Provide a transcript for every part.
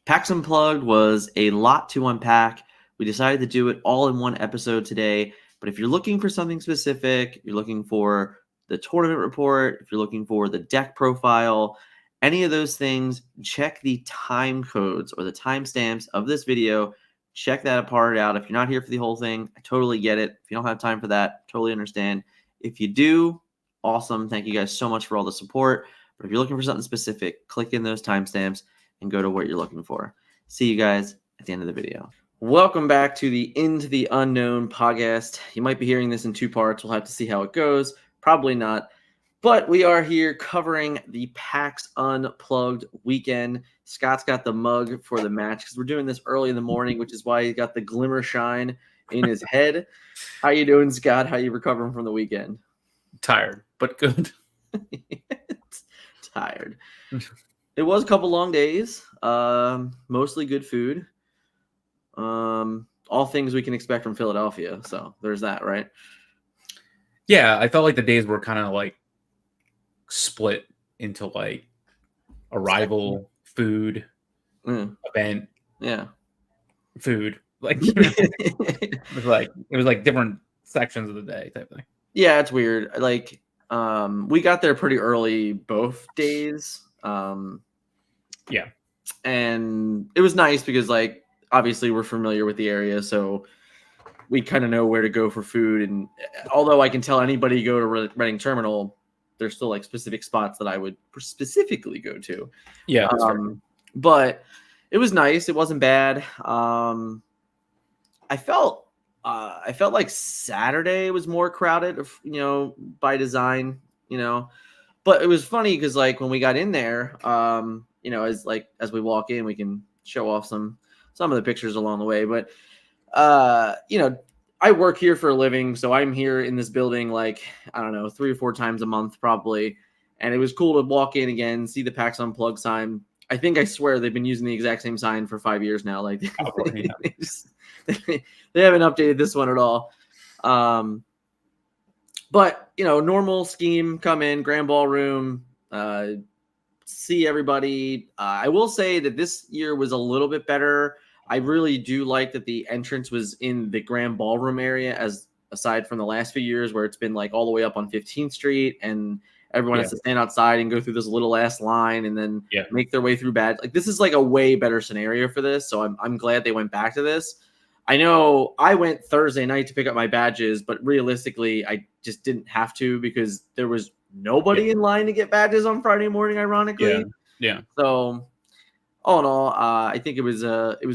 Pax Unplugged was a lot to unpack. We decided to do it all in one episode today. But if you're looking for something specific, you're looking for the tournament report, if you're looking for the deck profile, any of those things, check the time codes or the timestamps of this video. Check that part out. If you're not here for the whole thing, I totally get it. If you don't have time for that, totally understand. If you do, awesome. Thank you guys so much for all the support. But if you're looking for something specific, click in those timestamps and go to what you're looking for. See you guys at the end of the video. Welcome back to the Into the Unknown podcast. You might be hearing this in two parts. We'll have to see how it goes. Probably not. But we are here covering the PAX Unplugged weekend. Scott's got the mug for the match because we're doing this early in the morning, which is why he's got the glimmer shine in his head. How you doing, Scott? How you recovering from the weekend? Tired, but good. Tired. It was a couple long days. Mostly good food. All things we can expect from Philadelphia. So there's that, right? Yeah, I felt like the days were kind of like split into like arrival, food, event, food. Like it was like different sections of the day type thing. Yeah, it's weird. Like we got there pretty early both days. Yeah. And it was nice because like obviously we're familiar with the area, so we kind of know where to go for food. And although I can tell anybody go to Reading Terminal, there's still like specific spots that I would specifically go to. Yeah. But it was nice. It wasn't bad. I felt like Saturday was more crowded, by design, but it was funny because like when we got in there, as we walk in, we can show off some of the pictures along the way. But, I work here for a living, so I'm here in this building, like, I don't know, 3 or 4 times a month probably. And it was cool to walk in again, see the PAX Unplugged sign. I swear they've been using the exact same sign for 5 years now. Like they haven't updated this one at all. But, normal scheme, come in, grand ballroom, see everybody. I will say that this year was a little bit better. I really do like that the entrance was in the grand ballroom area, as aside from the last few years where it's been like all the way up on 15th Street and everyone has to stand outside and go through this little ass line and then make their way through badge. Like this is like a way better scenario for this. So I'm glad they went back to this. I know I went Thursday night to pick up my badges, but realistically, I just didn't have to because there was nobody in line to get badges on Friday morning, ironically. Yeah. So all in all, I think it was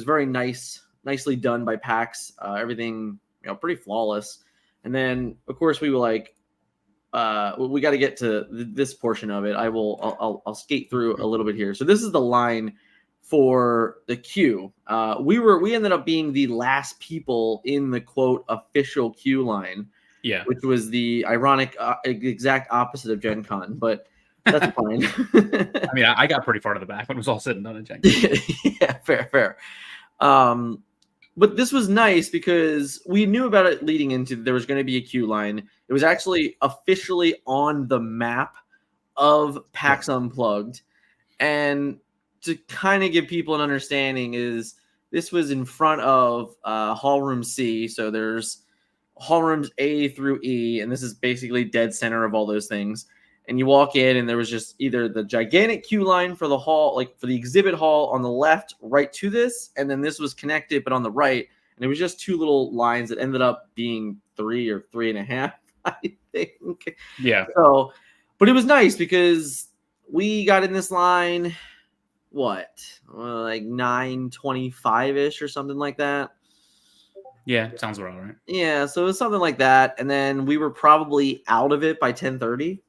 very nicely done by PAX. Everything, pretty flawless. And then of course we were like, we got to get to this portion of it. I'll skate through a little bit here. So this is the line for the queue. We ended up being the last people in the quote official queue line. Yeah, which was the ironic exact opposite of Gen Con, but that's fine. I mean, I got pretty far to the back when it was all said and done at Gen Con. Yeah, fair. But this was nice because we knew about it leading into there was going to be a queue line. It was actually officially on the map of PAX Unplugged. And to kind of give people an understanding is this was in front of Hall Room C. So there's Hall Rooms A through E, and this is basically dead center of all those things. And you walk in, and there was just either the gigantic queue line for the hall, like for the exhibit hall on the left, right to this, and then this was connected, but on the right, and it was just 2 little lines that ended up being 3 or 3.5, I think. Yeah. So, but it was nice because we got in this line, like 9:25-ish or something like that. Yeah, sounds about right. Yeah, so it was something like that, and then we were probably out of it by 10:30.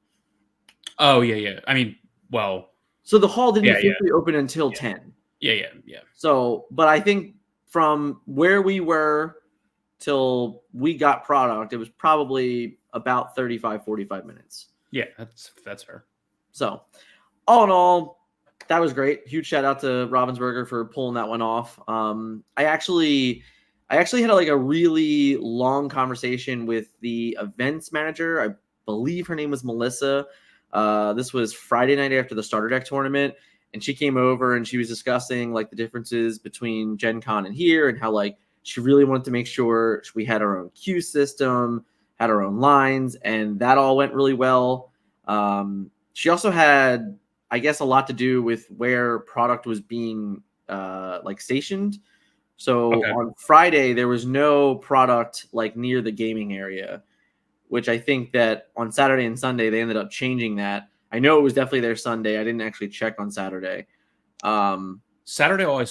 Oh yeah. I mean, well, so the hall didn't officially open until 10. Yeah. So, but I think from where we were till we got product, it was probably about 45 minutes. Yeah, that's fair. So, all in all, that was great. Huge shout out to Ravensburger for pulling that one off. I actually had a really long conversation with the events manager. I believe her name was Melissa. This was Friday night after the starter deck tournament. and she came over and she was discussing like the differences between Gen Con and here, and how like she really wanted to make sure we had our own queue system, had our own lines, and that all went really well. She also had, I guess, a lot to do with where product was being like stationed. So on Friday, there was no product like near the gaming area, which I think that on Saturday and Sunday, they ended up changing that. I know it was definitely there Sunday. I didn't actually check on Saturday. Saturday, I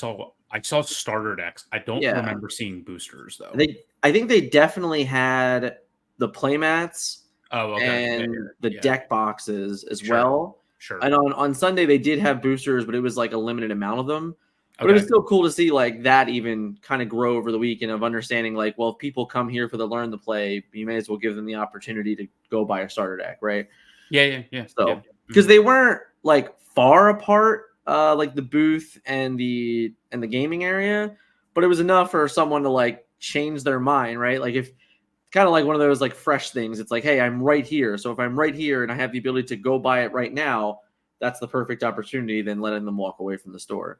saw starter decks. I don't remember seeing boosters though. I think they definitely had the playmats and the deck boxes as well. Sure. And on Sunday they did have boosters, but it was like a limited amount of them. But it was still cool to see like that even kind of grow over the weekend of understanding like, well, if people come here for the learn to play, you may as well give them the opportunity to go buy a starter deck, right? Yeah. So because they weren't like far apart, like the booth and the gaming area, but it was enough for someone to like change their mind, right? Like if kind of like one of those like fresh things. It's like, hey, I'm right here. So if I'm right here and I have the ability to go buy it right now, that's the perfect opportunity than letting them walk away from the store.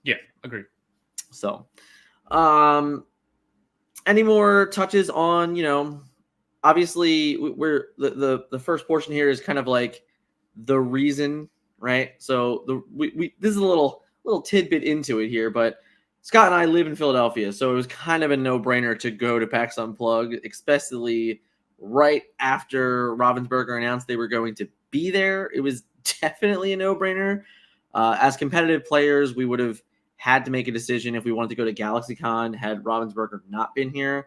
Yeah, agreed. So, any more touches on, obviously we're the first portion here is kind of like the reason, right? So we this is a little tidbit into it here, but Scott and I live in Philadelphia, so it was kind of a no-brainer to go to PAX Unplugged, especially right after Ravensburger announced they were going to be there. It was definitely a no-brainer. As competitive players, we would have had to make a decision if we wanted to go to GalaxyCon had Ravensburger not been here,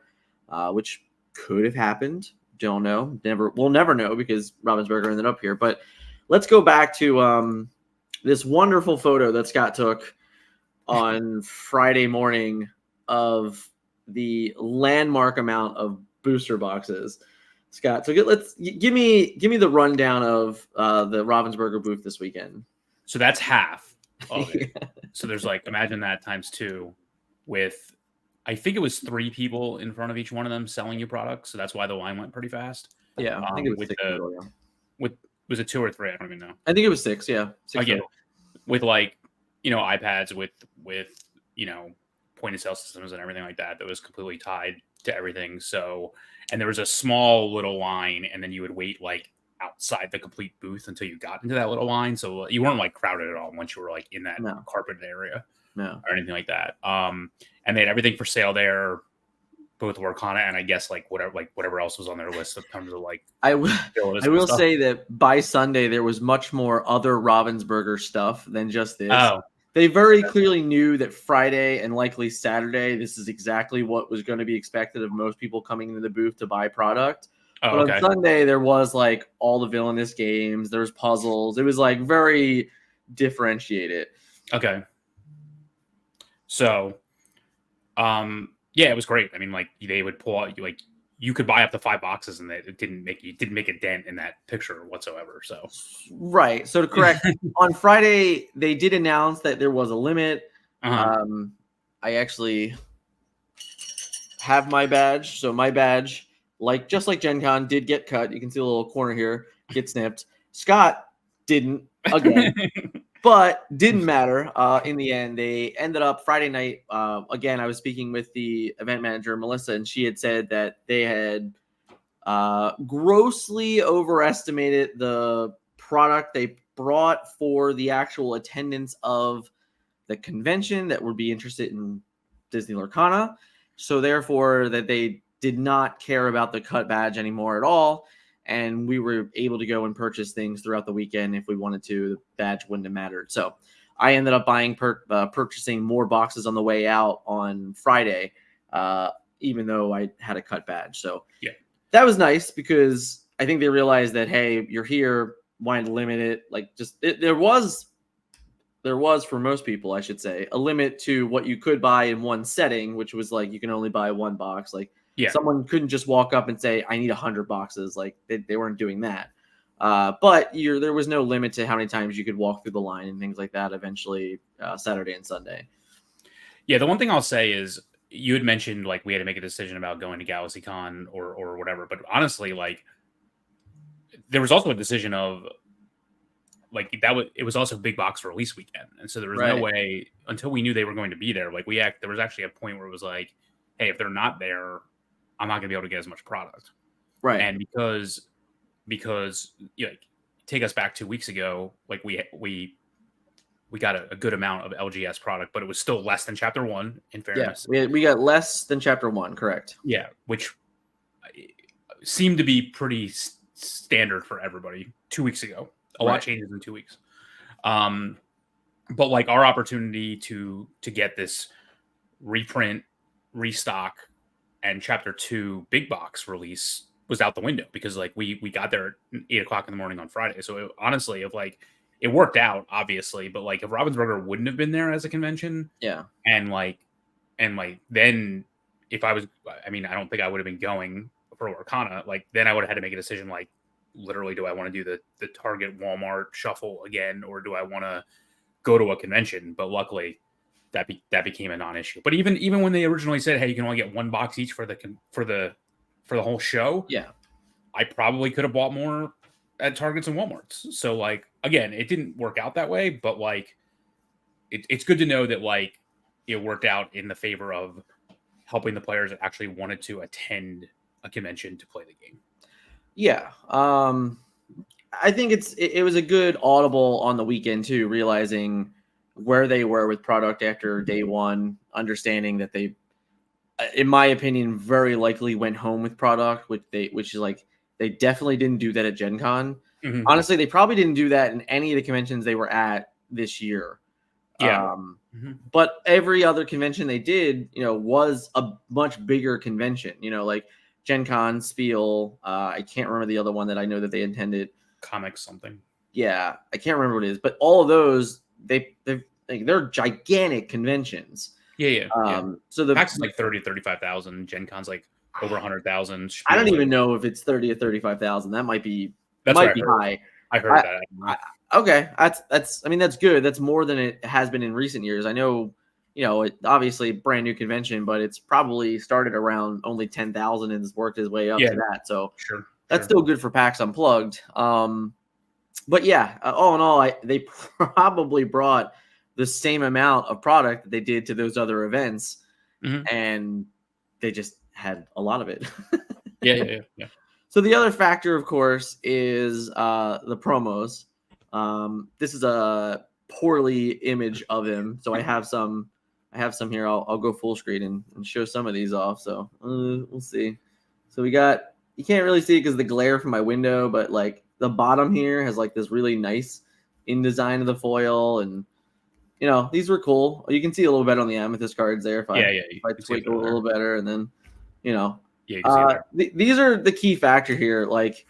which could have happened. Don't know. We'll never know because Ravensburger ended up here. But let's go back to this wonderful photo that Scott took on Friday morning of the landmark amount of booster boxes. Scott, so let's give me the rundown of the Ravensburger booth this weekend. So that's half of it. So there's like, imagine that times 2 with, I think it was 3 people in front of each one of them selling you products. So that's why the line went pretty fast. Yeah, I think it was 6 people, was it 2 or 3? I don't even know. I think it was 6. Yeah, 6. Yeah, with like, iPads with point of sale systems and everything like that was completely tied to everything. So, and there was a small little line, and then you would wait like outside the complete booth until you got into that little line. So you weren't like crowded at all once you were like in that carpeted area or anything like that. And they had everything for sale there, both Lorcana and I guess like whatever else was on their list in terms of like. I will say that by Sunday there was much more other Ravensburger stuff than just this. Oh. They very clearly knew that Friday and likely Saturday, this is exactly what was going to be expected of most people coming into the booth to buy product. But on Sunday, there was like all the villainous games. There was puzzles. It was like very differentiated. Okay. So, yeah, it was great. I mean, like they would pull out you could buy up to 5 boxes, and it didn't make a dent in that picture whatsoever. So, right. So to correct, on Friday they did announce that there was a limit. I actually have my badge. So my badge, just like Gen Con, did get cut. You can see a little corner here get snipped. Scott didn't again. But didn't matter. In the end, they ended up Friday night. Again, I was speaking with the event manager, Melissa, and she had said that they had grossly overestimated the product they brought for the actual attendance of the convention that would be interested in Disney Lorcana. So therefore, that they did not care about the cut badge anymore at all. And we were able to go and purchase things throughout the weekend if we wanted to. The badge wouldn't have mattered. So I ended up purchasing more boxes on the way out on Friday, even though I had a cut badge. So yeah, that was nice because I think they realized that, hey, you're here, why limit it? Like there was for most people, I should say, a limit to what you could buy in one setting, which was like you can only buy 1 box. Like, yeah. Someone couldn't just walk up and say, I need 100 boxes. Like they weren't doing that. But there was no limit to how many times you could walk through the line and things like that eventually Saturday and Sunday. Yeah, the one thing I'll say is you had mentioned like we had to make a decision about going to GalaxyCon or whatever. But honestly, like there was also a decision of like it was also big box release weekend, and so there was no way until we knew they were going to be there. Like there was actually a point where it was like, hey, if they're not there, I'm not going to be able to get as much product. Right. And because like take us back 2 weeks ago, like we got a good amount of LGS product, but it was still less than Chapter 1, in fairness. Yeah, we got less than Chapter 1, correct. Yeah, which seemed to be pretty standard for everybody 2 weeks ago. A lot changes in 2 weeks. But like our opportunity to get this reprint, restock, and Chapter 2 big box release was out the window because like we got there at 8 o'clock in the morning on Friday. So honestly, it worked out, obviously, but like if Ravensburger wouldn't have been there as a convention, and then if I don't think I would have been going for Lorcana. Like then I would have had to make a decision. Like literally, do I want to do the Target Walmart shuffle again, or do I want to go to a convention? But luckily, that became a non-issue. But even when they originally said, hey, you can only get one box each for the whole show, I probably could have bought more at Targets and Walmarts. So like again, it didn't work out that way, but like it's good to know that like it worked out in the favor of helping the players that actually wanted to attend a convention to play the game. Yeah. I think it was a good audible on the weekend too, realizing where they were with product after day one, understanding that they, in my opinion, very likely went home with product, which is like, they definitely didn't do that at Gen Con. Mm-hmm. Honestly, they probably didn't do that in any of the conventions they were at this year. Yeah. But every other convention they did, was a much bigger convention, like Gen Con, Spiel. I can't remember the other one that I know that they intended. Comics something. Yeah, I can't remember what it is, but all of those, they're gigantic conventions. Yeah. So the PAX is like 30 to 35,000. Gen Con's like over 100,000. I don't even know if it's 30 or 35,000. That might be high. I heard that. Okay, that's good. That's more than it has been in recent years. I know, it obviously brand new convention, but it's probably started around only 10,000 and has worked its way up to that. So that's still good for PAX Unplugged. But yeah, all in all, they probably brought the same amount of product that they did to those other events, and they just had a lot of it. Yeah. So the other factor, of course, is the promos. This is a poorly image of them, so I have some here. I'll go full screen and show some of these off. So we'll see. So we got, you can't really see it because of the glare from my window, but like the bottom here has like this really nice InDesign of the foil, and these were cool. You can see a little bit on the Amethyst cards there. If I tweak a little better, and then you can see these are the key factor here. Like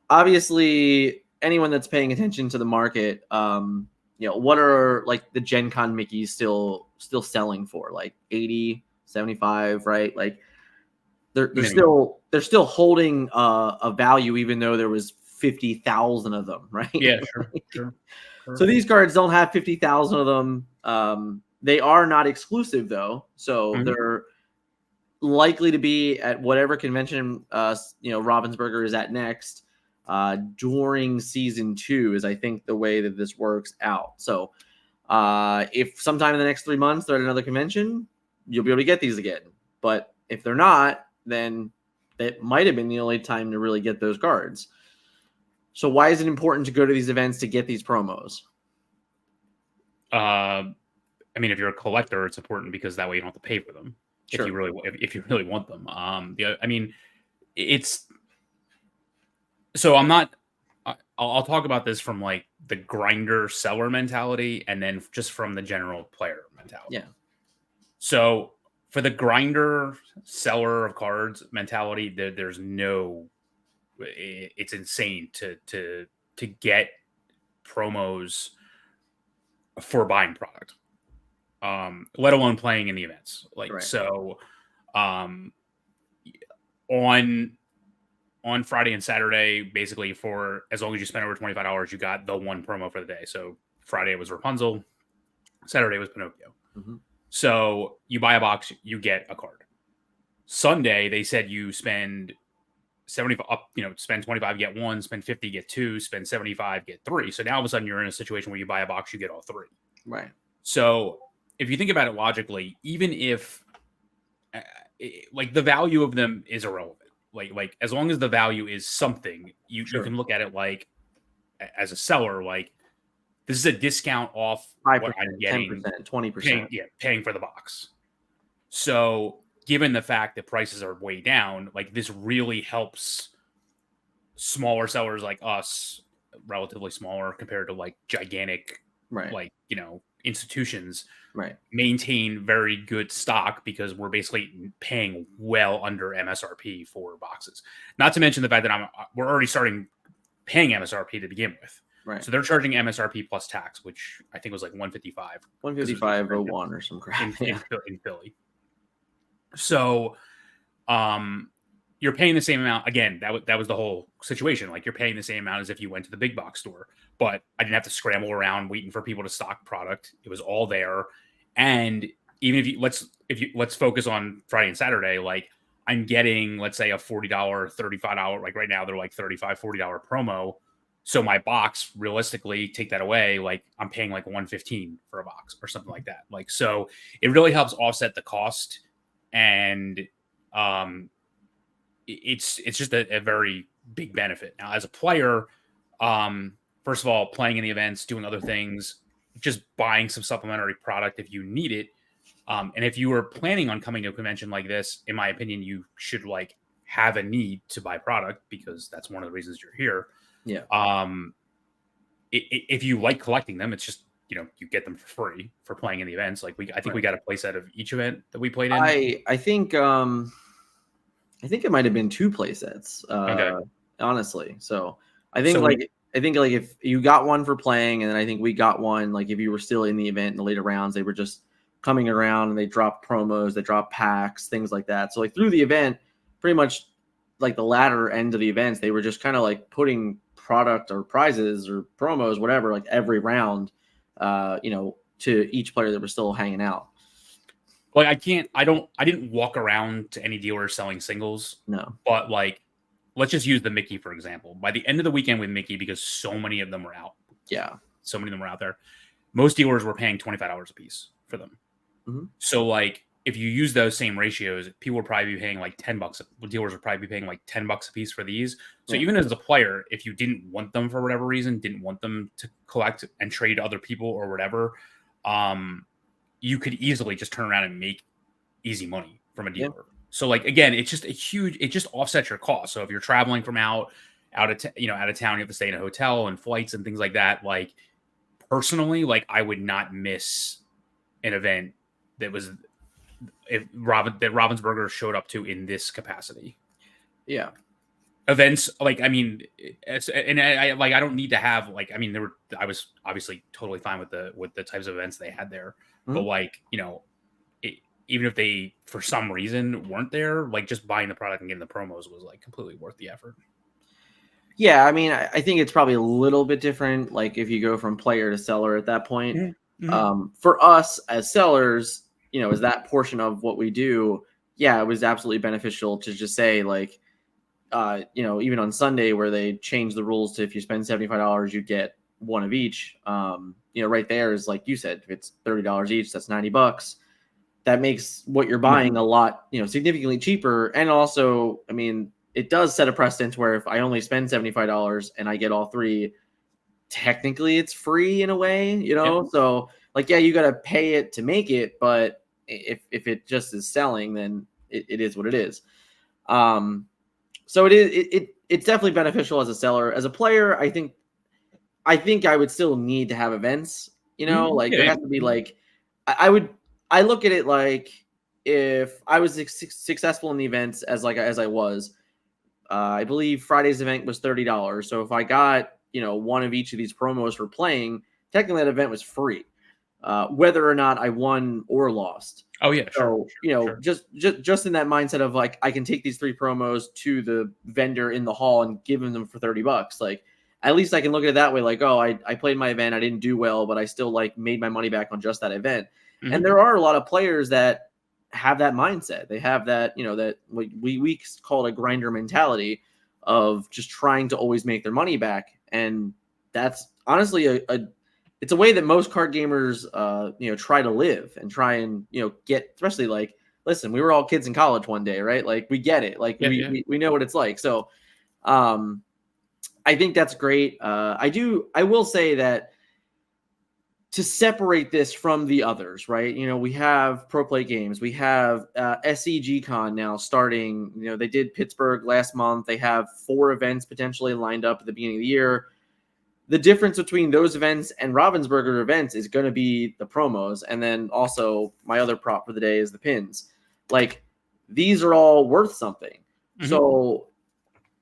obviously, anyone that's paying attention to the market, what are like the Gen Con Mickeys still selling for? Like 80, 75, right? Like they're still holding a value, even though there was 50,000 of them, right? Yeah, sure. So these cards don't have 50,000 of them. They are not exclusive though, so they're likely to be at whatever convention Ravensburger is at next during season 2 is I think the way that this works out. So if sometime in the next 3 months they're at another convention, you'll be able to get these again. But if they're not, then that might have been the only time to really get those cards. So why is it important to go to these events to get these promos? I mean, if you're a collector, it's important because that way you don't have to pay for them. Sure. If you really want them. I mean, it's so I'm not. I'll talk about this from like the grinder seller mentality, and then just from the general player mentality. Yeah. So for the grinder seller of cards mentality, there's no. It's insane to get promos for buying product, let alone playing in the events. So, on Friday and Saturday, basically for as long as you spend over $25, you got the one promo for the day. So Friday was Rapunzel, Saturday was Pinocchio. So you buy a box, you get a card. Sunday, they said you spend 75 up, spend 25, get one, spend 50, get two, spend 75, get three. So now all of a sudden you're in a situation where you buy a box, you get all three. Right. So if you think about it logically, even if like the value of them is irrelevant, like as long as the value is something, you can look at it like as a seller, like this is a discount off what I'm getting, 10%, 20%. Paying for the box. So given the fact that prices are way down, like this really helps smaller sellers like us, relatively smaller compared to like gigantic, like, institutions, maintain very good stock because we're basically paying well under MSRP for boxes. Not to mention the fact that we're already starting paying MSRP to begin with. Right. So they're charging MSRP plus tax, which I think was like 155. 155.01 or some crap in Philly. So, you're paying the same amount. Again, that was the whole situation. Like you're paying the same amount as if you went to the big box store, but I didn't have to scramble around waiting for people to stock product. It was all there. And even if let's focus on Friday and Saturday, like I'm getting, let's say a $40, $35, like right now they're like $35, $40 promo. So my box, realistically, take that away, like I'm paying like $115 for a box or something like that. Like, so it really helps offset the cost. And it's just a very big benefit. Now, as a player, first of all, playing in the events, doing other things, just buying some supplementary product if you need it. And if you were planning on coming to a convention like this, in my opinion, you should like have a need to buy product because that's one of the reasons you're here. Yeah. If you like collecting them, it's just, you get them for free for playing in the events. Like I think we got a play set of each event that we played in. I think it might have been 2 play sets. Honestly. So I think if you got one for playing, and then I think we got one, like if you were still in the event in the later rounds, they were just coming around and they dropped promos, they dropped packs, things like that. So like through the event, pretty much like the latter end of the events, they were just kind of like putting product or prizes or promos, whatever, like every round, to each player that was still hanging out. Like I didn't walk around to any dealers selling singles. No. But like, let's just use the Mickey, for example. By the end of the weekend with Mickey, because so many of them were out. Yeah. So many of them were out there. Most dealers were paying $25 a piece for them. Mm-hmm. So like, if you use those same ratios, people would probably be paying like $10. Dealers would probably be paying like $10 a piece for these. So even as a player, if you didn't want them for whatever reason, didn't want them to collect and trade to other people or whatever, you could easily just turn around and make easy money from a dealer. Yeah. So like, again, it's just it just offsets your cost. So if you're traveling from out of town, you have to stay in a hotel and flights and things like that. Like personally, like I would not miss an event that Ravensburger showed up to in this capacity. Yeah. Events, like, I mean, I don't need to have, like, I mean, I was obviously totally fine with the types of events they had there, but like, even if they, for some reason, weren't there, like just buying the product and getting the promos was like completely worth the effort. Yeah. I mean, I think it's probably a little bit different. Like if you go from player to seller at that point, for us as sellers, is that portion of what we do. Yeah. It was absolutely beneficial to just say like, even on Sunday where they changed the rules to if you spend $75, you get one of each. Right there is like you said, if it's $30 each, that's $90. That makes what you're buying a lot, significantly cheaper. And also, I mean, it does set a precedent where if I only spend $75 and I get all three, technically it's free in a way, So like, yeah, you got to pay it to make it, but if it just is selling, then it is what it is. So it's definitely beneficial as a seller. As a player, I think I would still need to have events, there has to be like, I look at it like if I was successful in the events as I was, I believe Friday's event was $30. So if I got, one of each of these promos for playing, technically that event was free, whether or not I won or lost. Oh yeah. So, sure. just in that mindset of like, I can take these 3 promos to the vendor in the hall and give them for $30. Like, at least I can look at it that way. Like, oh, I played my event. I didn't do well, but I still like made my money back on just that event. Mm-hmm. And there are a lot of players that have that mindset. They have that, that we call it a grinder mentality of just trying to always make their money back. And that's honestly it's a way that most card gamers, try to live and try and, get, especially like, listen, we were all kids in college one day, right? Like we get it. Like we know what it's like. So, I think that's great. I will say that to separate this from the others, right? We have Pro Play Games. We have SEG Con now starting. They did Pittsburgh last month. They have 4 events potentially lined up at the beginning of the year. The difference between those events and Ravensburger events is going to be the promos. And then also my other prop for the day is the pins. Like, these are all worth something. Mm-hmm. So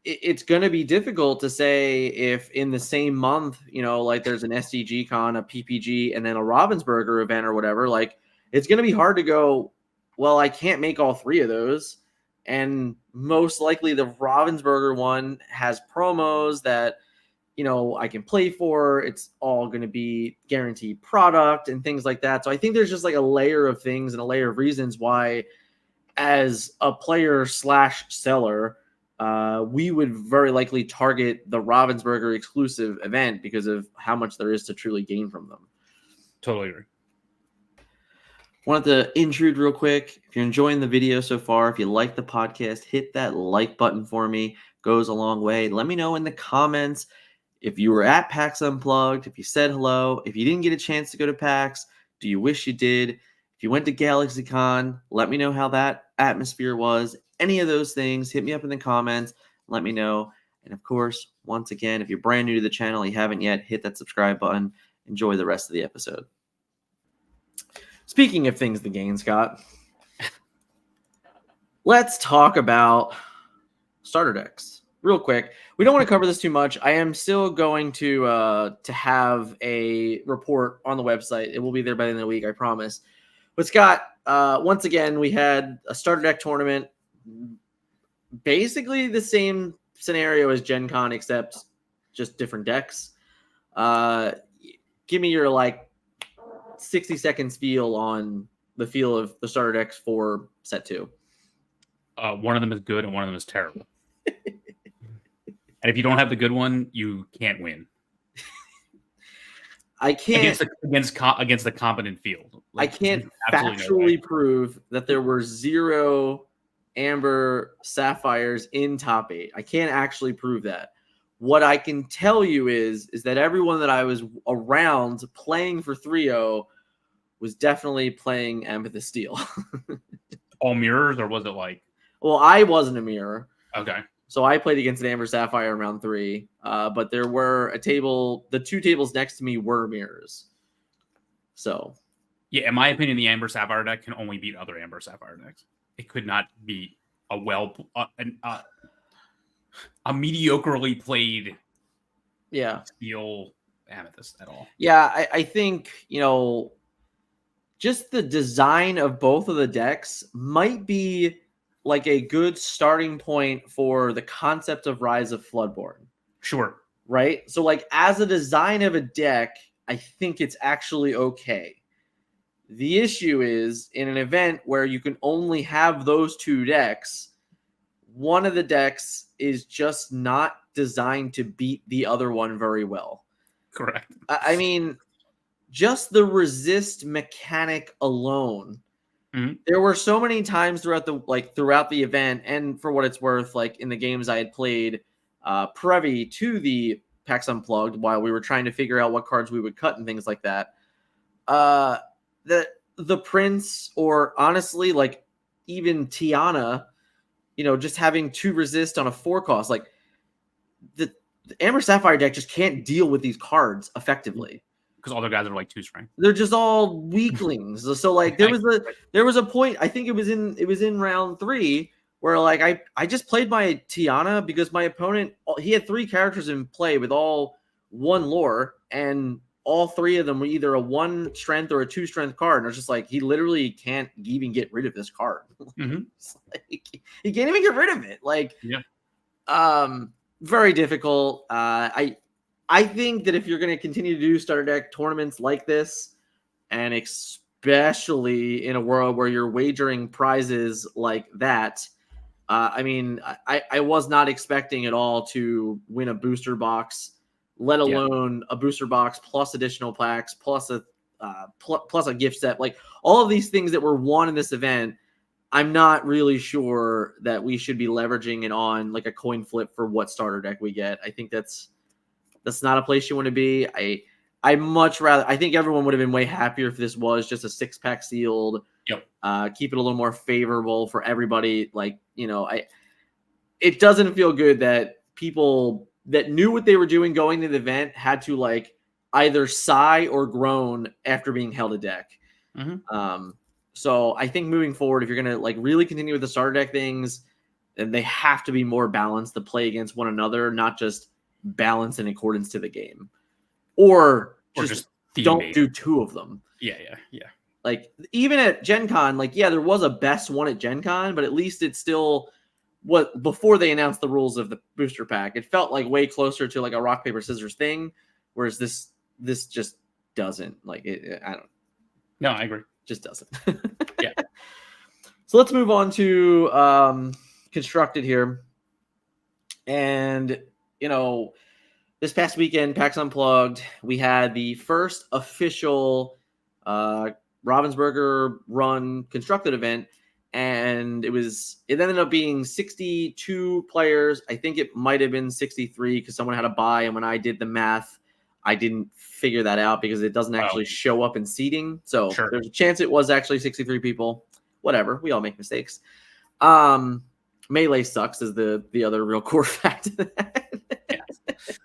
it's going to be difficult to say if in the same month, like there's an SDG Con, a PPG, and then a Ravensburger event or whatever, like it's going to be hard to go, well, I can't make all 3 of those. And most likely the Ravensburger one has promos that, I can play for. It's all going to be guaranteed product and things like that. So I think there's just like a layer of things and a layer of reasons why, as a player / seller, we would very likely target the Ravensburger exclusive event because of how much there is to truly gain from them. Totally agree. Wanted to intrude real quick. If you're enjoying the video so far, if you like the podcast, hit that like button for me. Goes a long way. Let me know in the comments if you were at PAX Unplugged, if you said hello, if you didn't get a chance to go to PAX, do you wish you did? If you went to GalaxyCon, let me know how that atmosphere was. Any of those things, hit me up in the comments. Let me know. And of course, once again, if you're brand new to the channel, you haven't yet, hit that subscribe button. Enjoy the rest of the episode. Speaking of things to gain, Scott, let's talk about starter decks real quick. We don't want to cover this too much. I am still going to have a report on the website. It will be there by the end of the week, I promise. But Scott, once again, we had a starter deck tournament. Basically the same scenario as Gen Con, except just different decks. Give me your 60 seconds feel on the feel of the starter decks for set 2. One of them is good and one of them is terrible. And if you don't have the good one, you can't win. I can't against the competent field. I can't factually prove that there were 0 Amber Sapphires in top 8. I can't actually prove that. What I can tell you is that everyone that I was around playing for 3-0 was definitely playing Amethyst Steel. All mirrors, or was it like? Well, I wasn't a mirror. Okay. So I played against an Amber Sapphire in round 3, but there were the 2 tables next to me were mirrors. So, yeah, in my opinion, the Amber Sapphire deck can only beat other Amber Sapphire decks. It could not beat a mediocrely played Steel Amethyst at all. Yeah, I think, just the design of both of the decks might be like a good starting point for the concept of Rise of Floodborn. Sure. Right? So as a design of a deck, I think it's actually okay. The issue is in an event where you can only have those 2 decks, one of the decks is just not designed to beat the other one very well. Correct. I mean, just the resist mechanic alone. Mm-hmm. There were so many times throughout the event, and for what it's worth, in the games I had played privy to the PAX Unplugged while we were trying to figure out what cards we would cut and things like that. The Prince, or honestly, even Tiana, just having 2 resist on a 4 cost, the Amber Sapphire deck just can't deal with these cards effectively. Because all their guys are 2 strength. They're just all weaklings. So there was a point, I think it was in round 3 where I just played my Tiana because my opponent, he had 3 characters in play with all 1 lore, and all 3 of them were either a 1 strength or a 2 strength card. And I was just he literally can't even get rid of this card. Mm-hmm. He can't even get rid of it. Very difficult. I think that if you're going to continue to do starter deck tournaments like this, and especially in a world where you're wagering prizes like that, I mean, I was not expecting at all to win a booster box, let alone a booster box plus additional packs plus a gift set. Like all of these things that were won in this event, I'm not really sure that we should be leveraging it on like a coin flip for what starter deck we get. I think that's not a place you want to be. I much rather. I think everyone would have been way happier if this was just a 6-pack sealed. Yep. Keep it a little more favorable for everybody. Like, it doesn't feel good that people that knew what they were doing going to the event had to like either sigh or groan after being held a deck. Mm-hmm. So I think moving forward, if you're going to like really continue with the starter deck things, then they have to be more balanced to play against one another, not just balanced in accordance to the game. Or just don't do 2 of them. Yeah. Like even at Gen Con, like, yeah, there was a best one at Gen Con, but at least it's still before they announced the rules of the booster pack, it felt like way closer to like a rock, paper, scissors thing. Whereas this just doesn't like it. I don't. No, I agree. Just doesn't. Yeah. So let's move on to Constructed here. And, this past weekend, PAX Unplugged, we had the first official Ravensburger run Constructed event. And it ended up being 62 players. I think it might have been 63 because someone had a buy. And when I did the math, I didn't figure that out because it doesn't actually show up in seating. So There's a chance it was actually 63 people. Whatever. We all make mistakes. Melee sucks is the other real core fact of that. Yes.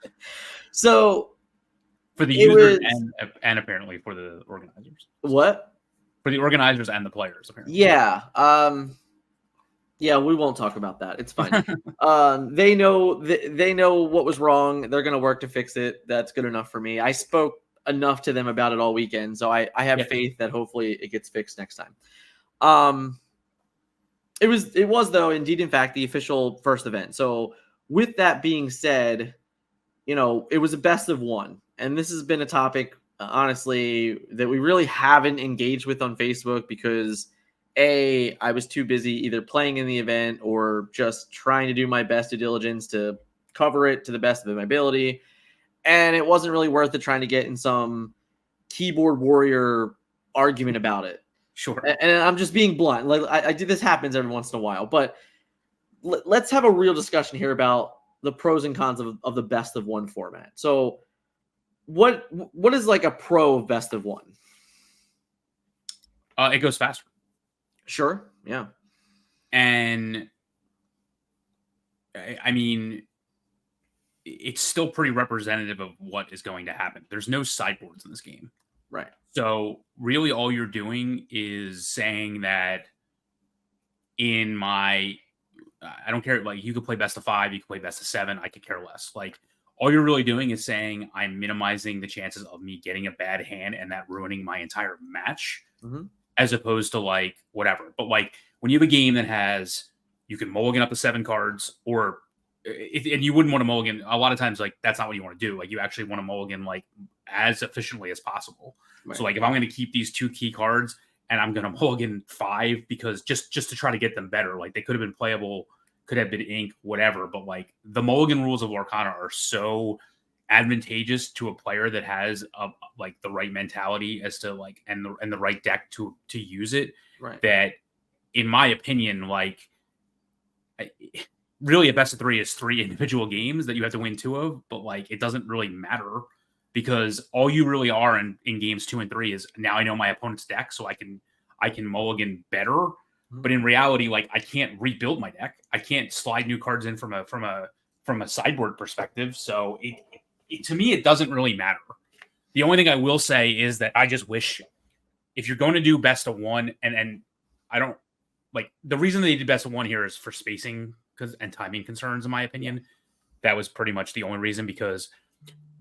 So for the users and apparently for the organizers. What? For the organizers and the players, apparently. Yeah. Yeah, we won't talk about that. It's fine. They know what was wrong. They're going to work to fix it. That's good enough for me. I spoke enough to them about it all weekend, so I have faith that hopefully it gets fixed next time. It was though indeed in fact the official first event. So with that being said, it was a best of one, and this has been a topic honestly that we really haven't engaged with on Facebook because I was too busy either playing in the event or just trying to do my best due diligence to cover it to the best of my ability. And it wasn't really worth it trying to get in some keyboard warrior argument about it. Sure. And I'm just being blunt. Like I do, this happens every once in a while, but let's have a real discussion here about the pros and cons of the best of one format. So what is like a pro of best of one? It goes faster. Sure. Yeah. And I mean, it's still pretty representative of what is going to happen. There's no sideboards in this game. Right. So really all you're doing is saying that I don't care. Like you could play best of 5, you could play best of 7. I could care less. Like all you're really doing is saying I'm minimizing the chances of me getting a bad hand and that ruining my entire match. Mm-hmm. As opposed to like whatever. But like when you have a game that has, you can mulligan up to 7 cards, or and you wouldn't want to mulligan. A lot of times, like that's not what you want to do. Like you actually want to mulligan like as efficiently as possible. Right. So like if I'm going to keep these 2 key cards and I'm going to mulligan 5 because just to try to get them better, like they could have been playable, could have been ink, whatever. But like the mulligan rules of Lorcana are so advantageous to a player that has like the right mentality as to like and the right deck to use it. Right. That, in my opinion, like really a best of 3 is 3 individual games that you have to win 2 of, but like it doesn't really matter because all you really are in games 2 and 3 is now I know my opponent's deck, so I can mulligan better. Mm-hmm. But in reality, like I can't rebuild my deck. I can't slide new cards in from a sideboard perspective. So to me, it doesn't really matter. The only thing I will say is that I just wish if you're going to do best of 1, and I don't like the reason they did best of 1 here is for spacing and timing concerns, in my opinion. That was pretty much the only reason because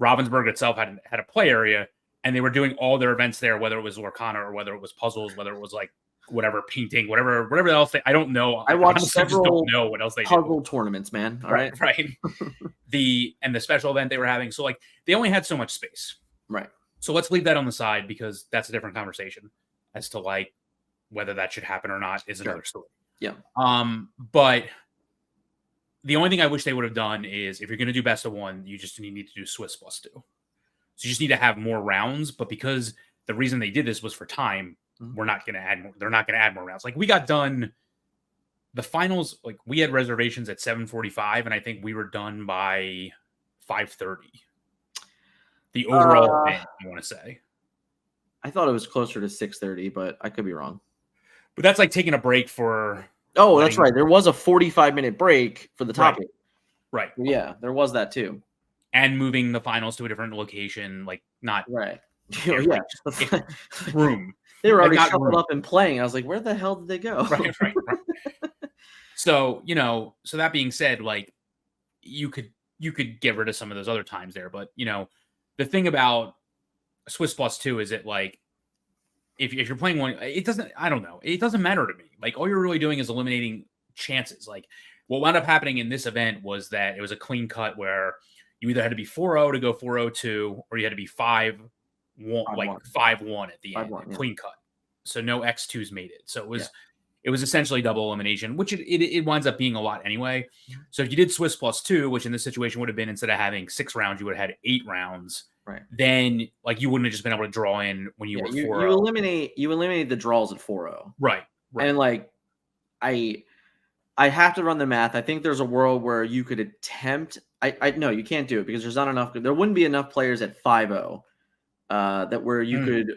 Ravensburger itself had a play area and they were doing all their events there, whether it was Lorcana or whether it was puzzles, whether it was like whatever painting, whatever else. I don't know. I watched several don't know what else they puzzle tournaments, man. All right. The special event they were having. So like they only had so much space. Right. So let's leave that on the side because that's a different conversation as to like whether that should happen or not is another story. Yeah. But the only thing I wish they would have done is if you're going to do best of one, you just need to do Swiss plus 2. So you just need to have more rounds. But because the reason they did this was for time, we're not going to add more. They're not going to add more rounds. Like we got done the finals. Like we had reservations at 7:45, and I think we were done by 5:30. The overall event, I want to say. I thought it was closer to 6:30, but I could be wrong. But that's like taking a break for. Oh, that's right. There was a 45-minute break for the topic. Right. Yeah, there was that too. And moving the finals to a different location, like not right. Yeah, room. They were already shuffled up and playing. I was like, where the hell did they go? Right. So, so that being said, like you could get rid of some of those other times there. But, the thing about Swiss plus 2 is that like, if you're playing one, it doesn't matter to me. Like all you're really doing is eliminating chances. Like what wound up happening in this event was that it was a clean cut where you either had to be 4-0 to go 4-0-2, or you had to be 5-1, like 5-1 at the end, clean cut. So no X2s made it. So it was essentially double elimination, which it winds up being a lot anyway. So if you did Swiss plus 2, which in this situation would have been instead of having 6 rounds, you would have had 8 rounds. Right. Then like you wouldn't have just been able to draw in when you were 4-0. You eliminate the draws at 4-0. Right. And like I have to run the math. I think there's a world where you could attempt. No, you can't do it because there's not enough. There wouldn't be enough players at 5-0 that where you could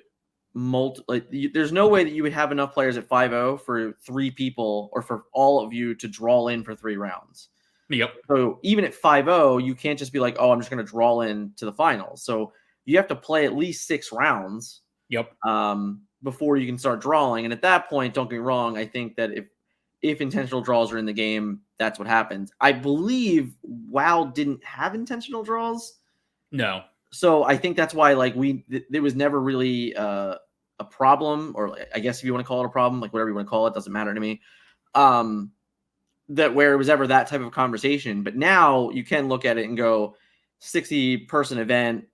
there's no way that you would have enough players at 5-0 for 3 people or for all of you to draw in for 3 rounds. Yep. So even at 5-0, you can't just be like, oh, I'm just going to draw in to the finals. So you have to play at least 6 rounds. Yep. Before you can start drawing. And at that point, don't get me wrong, I think that if intentional draws are in the game, that's what happens. I believe WoW didn't have intentional draws. No. So I think that's why there was never really a problem, or I guess if you want to call it a problem, like whatever you want to call it, doesn't matter to me. That where it was ever that type of conversation. But now you can look at it and go 60-person event.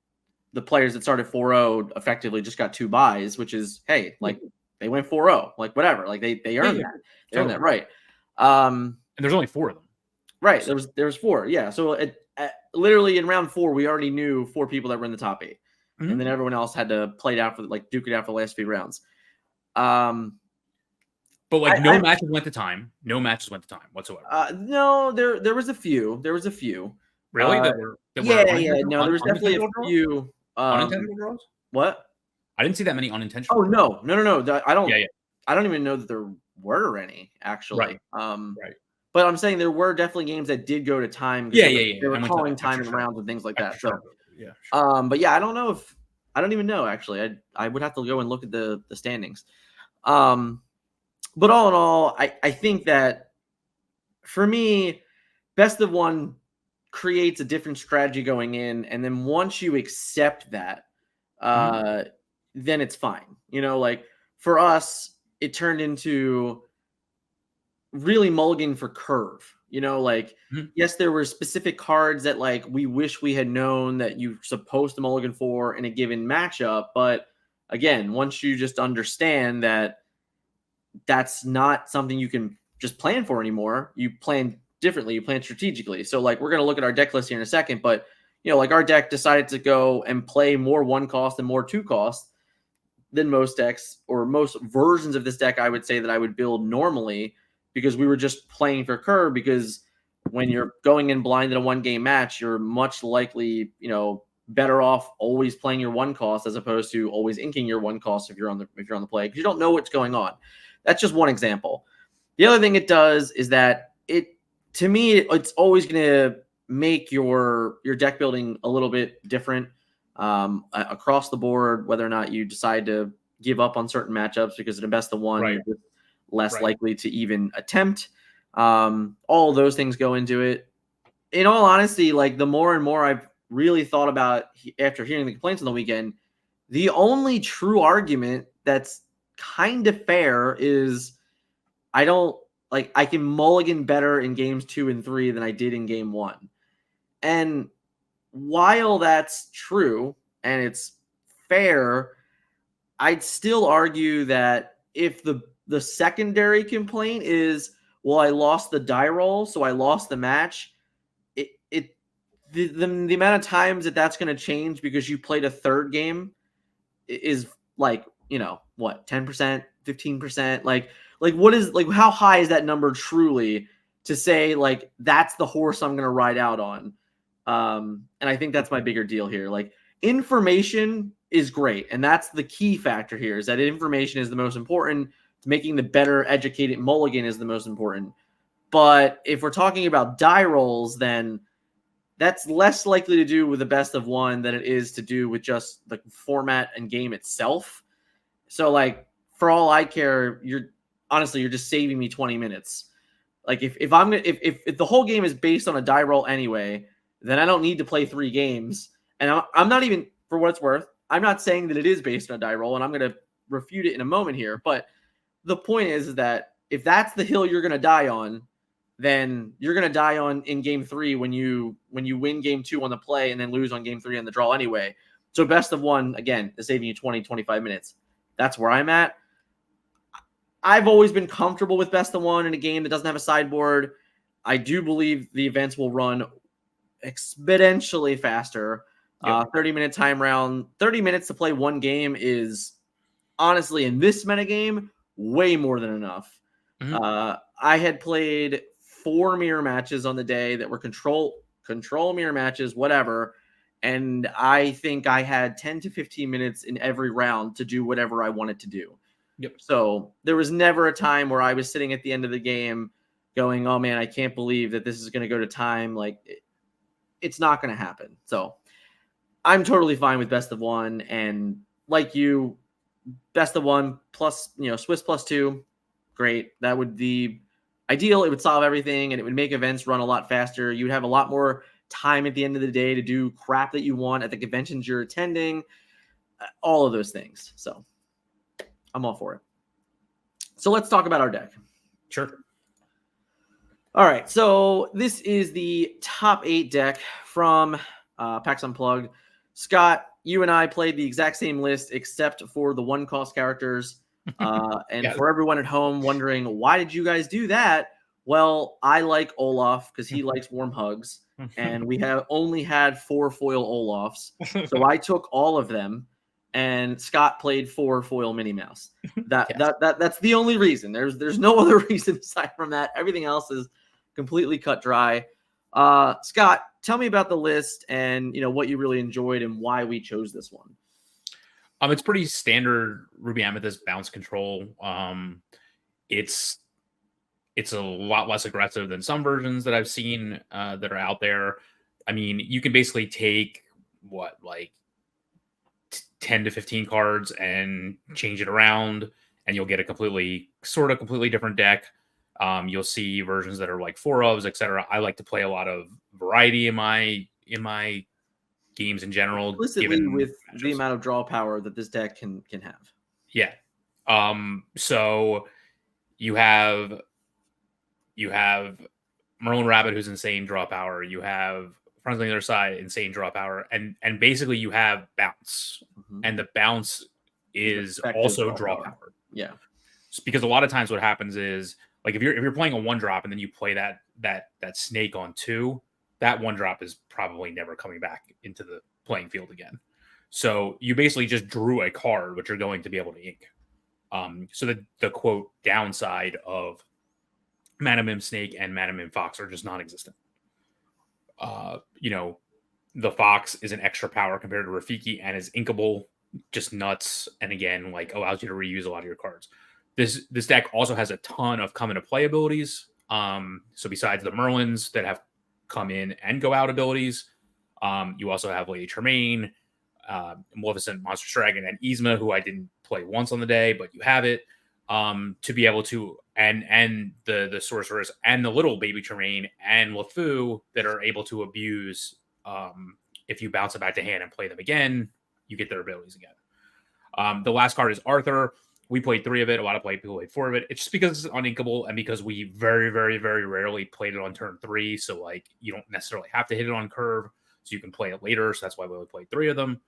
The players that started 4-0 effectively just got 2 buys, which is, hey, like they went 4-0, like whatever, like they earned that. They earned that, right? And there's only 4 of them, right? There was 4, yeah. So literally in round 4, we already knew 4 people that were in the top 8, and then everyone else had to play it out duke it out for the last few rounds. But like no matches went to time. No matches went to time whatsoever. No, there was a few. There was a few. Really? No, there was definitely a few. Unintentional draws? What? I didn't see that many unintentional. Oh no. I don't. Yeah. I don't even know that there were any actually. Right. But I'm saying there were definitely games that did go to time. Yeah. They were calling time in rounds and things like that. So, yeah. Sure. But yeah, I don't even know actually. I would have to go and look at the standings. But all in all, I think that for me, best of one creates a different strategy going in, and then once you accept that, then it's fine. Like for us, it turned into really mulligan for curve. Yes, there were specific cards that like we wish we had known that you're supposed to mulligan for in a given matchup, but again, once you just understand that that's not something you can just plan for anymore, you plan differently, you plan strategically. So like we're going to look at our deck list here in a second, but like our deck decided to go and play more 1 cost and more 2 cost than most decks, or most versions of this deck I would say that I would build normally, because we were just playing for curve. Because when you're going in blind in a 1-game match, you're much likely better off always playing your 1 cost as opposed to always inking your 1 cost if you're on the play, because you don't know what's going on. That's just one example. The other thing it does is that to me, it's always going to make your deck building a little bit different across the board, whether or not you decide to give up on certain matchups because of the best of one, you're less likely to even attempt. All those things go into it. In all honesty, like the more and more I've really thought about after hearing the complaints on the weekend, the only true argument that's kind of fair is I can mulligan better in games 2 and 3 than I did in game 1. And while that's true and it's fair, I'd still argue that if the secondary complaint is, well, I lost the die roll, so I lost the match. The amount of times that's going to change because you played a third game is like, what, 10%, 15%? Like what is, like, how high is that number truly to say, like, that's the horse I'm going to ride out on? And I think that's my bigger deal here. Like, information is great. And that's the key factor here, is that information is the most important. Making the better educated mulligan is the most important. But if we're talking about die rolls, then that's less likely to do with the best of one than it is to do with just the format and game itself. So, like, for all I care, you're just saving me 20 minutes. Like, if the whole game is based on a die roll anyway, then I don't need to play 3 games. And I'm not even, for what it's worth, I'm not saying that it is based on a die roll, and I'm going to refute it in a moment here. But the point is that if that's the hill you're going to die on, then you're going to die on in game 3 when you win game 2 on the play and then lose on game 3 on the draw anyway. So best of one, again, is saving you 20, 25 minutes. That's where I'm at. I've always been comfortable with best of one in a game that doesn't have a sideboard. I do believe the events will run exponentially faster. 30-minute time round. 30 minutes to play one game is, honestly, in this metagame, way more than enough. I had played 4 mirror matches on the day that were control mirror matches, whatever. And I think I had 10 to 15 minutes in every round to do whatever I wanted to do. So there was never a time where I was sitting at the end of the game going, oh man, I can't believe that this is going to go to time. Like, it's not going to happen. So I'm totally fine with best of one. And like you, best of one plus, Swiss +2, great. That would be ideal. It would solve everything, and it would make events run a lot faster. You'd have a lot more time at the end of the day to do crap that you want at the conventions you're attending, all of those things. So I'm all for it. So let's talk about our deck. Sure. All right. So this is the top 8 deck from Pax Unplugged. Scott, you and I played the exact same list except for the 1-cost characters. And for everyone at home wondering, why did you guys do that? Well, I like Olaf because he likes warm hugs, and we have only had 4 foil Olafs. So I took all of them, and Scott played 4 foil Minnie Mouse. That's the only reason. There's no other reason aside from that. Everything else is completely cut dry. Scott, tell me about the list and what you really enjoyed and why we chose this one. It's pretty standard Ruby Amethyst bounce control. It's a lot less aggressive than some versions that I've seen that are out there. I mean, you can basically take 10 to 15 cards and change it around, and you'll get a completely different deck. You'll see versions that are like 4 ofs, etc. I like to play a lot of variety in my games in general, explicitly with the amount of draw power that this deck can have. Yeah. So you have Merlin Rabbit, who's insane draw power. You have Friends on the Other Side, insane draw power, and basically you have bounce, and the bounce is also draw power. Yeah. Because a lot of times what happens is, like, if you're playing a 1-drop and then you play that snake on 2, that 1-drop is probably never coming back into the playing field again. So you basically just drew a card, which you're going to be able to ink. So the quote downside of Mana Mim Snake and Mana Mim Fox are just non-existent. The Fox is an extra power compared to Rafiki and is inkable, just nuts. And again, like, allows you to reuse a lot of your cards. This deck also has a ton of come into play abilities. So besides the Merlins that have come in and go out abilities, you also have Lady Tremaine, Maleficent, Monstrous Dragon, and Yzma, who I didn't play once on the day, but you have it to be able to, and the Sorceress and the little baby Tremaine and LeFou that are able to abuse. If you bounce it back to hand and play them again, you get their abilities again. The last card is Arthur. We played 3 of it. A lot of people played 4 of it. It's just because it's uninkable and because we very, very, very rarely played it on turn 3. So, like, you don't necessarily have to hit it on curve. So you can play it later. So that's why we only played 3 of them.